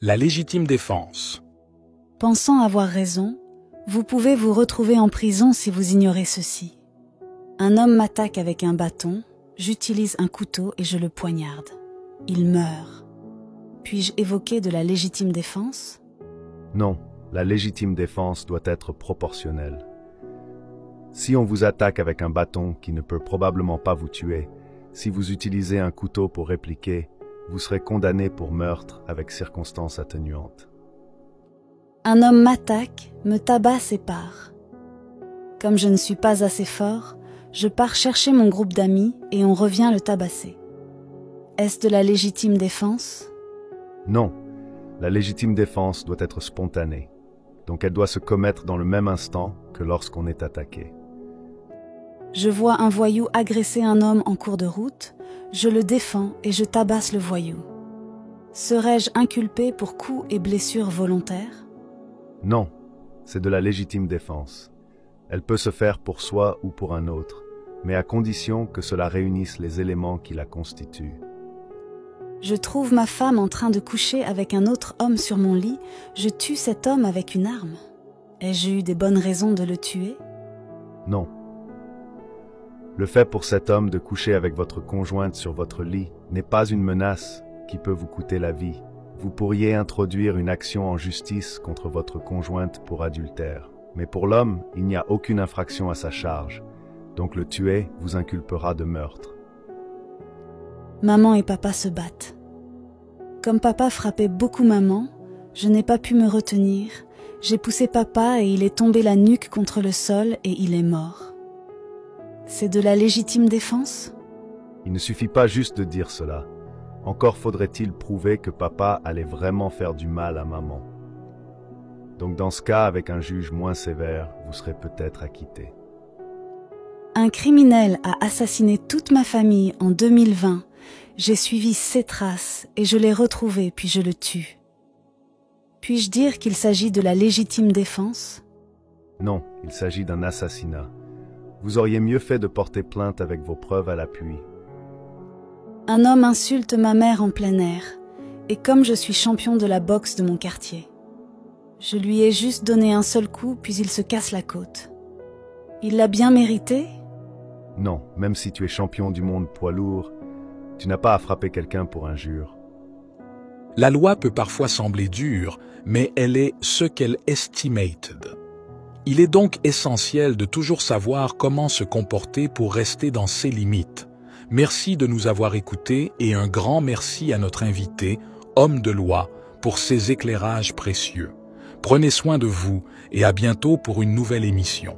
La légitime défense. Pensant avoir raison, vous pouvez vous retrouver en prison si vous ignorez ceci. Un homme m'attaque avec un bâton, j'utilise un couteau et je le poignarde. Il meurt. Puis-je évoquer de la légitime défense? Non, la légitime défense doit être proportionnelle. Si on vous attaque avec un bâton qui ne peut probablement pas vous tuer, si vous utilisez un couteau pour répliquer, vous serez condamné pour meurtre avec circonstances atténuantes. Un homme m'attaque, me tabasse et part. Comme je ne suis pas assez fort, je pars chercher mon groupe d'amis et on revient le tabasser. Est-ce de la légitime défense? Non, la légitime défense doit être spontanée, donc elle doit se commettre dans le même instant que lorsqu'on est attaqué. Je vois un voyou agresser un homme en cours de route, je le défends et je tabasse le voyou. Serais-je inculpé pour coups et blessures volontaires? Non, c'est de la légitime défense. Elle peut se faire pour soi ou pour un autre, mais à condition que cela réunisse les éléments qui la constituent. Je trouve ma femme en train de coucher avec un autre homme sur mon lit, je tue cet homme avec une arme. Ai-je eu des bonnes raisons de le tuer? Non. Le fait pour cet homme de coucher avec votre conjointe sur votre lit n'est pas une menace qui peut vous coûter la vie. Vous pourriez introduire une action en justice contre votre conjointe pour adultère. Mais pour l'homme, il n'y a aucune infraction à sa charge, donc le tuer vous inculpera de meurtre. Maman et papa se battent. Comme papa frappait beaucoup maman, je n'ai pas pu me retenir. J'ai poussé papa et il est tombé la nuque contre le sol et il est mort. C'est de la légitime défense? Il ne suffit pas juste de dire cela. Encore faudrait-il prouver que papa allait vraiment faire du mal à maman. Donc dans ce cas, avec un juge moins sévère, vous serez peut-être acquitté. Un criminel a assassiné toute ma famille en 2020. J'ai suivi ses traces et je l'ai retrouvé puis je le tue. Puis-je dire qu'il s'agit de la légitime défense? Non, il s'agit d'un assassinat. Vous auriez mieux fait de porter plainte avec vos preuves à l'appui. Un homme insulte ma mère en plein air, et comme je suis champion de la boxe de mon quartier. Je lui ai juste donné un seul coup, puis il se casse la côte. Il l'a bien mérité? Non, même si tu es champion du monde poids lourd, tu n'as pas à frapper quelqu'un pour injure. La loi peut parfois sembler dure, mais elle est ce qu'elle estimated. Il est donc essentiel de toujours savoir comment se comporter pour rester dans ses limites. Merci de nous avoir écoutés et un grand merci à notre invité, homme de loi, pour ses éclairages précieux. Prenez soin de vous et à bientôt pour une nouvelle émission.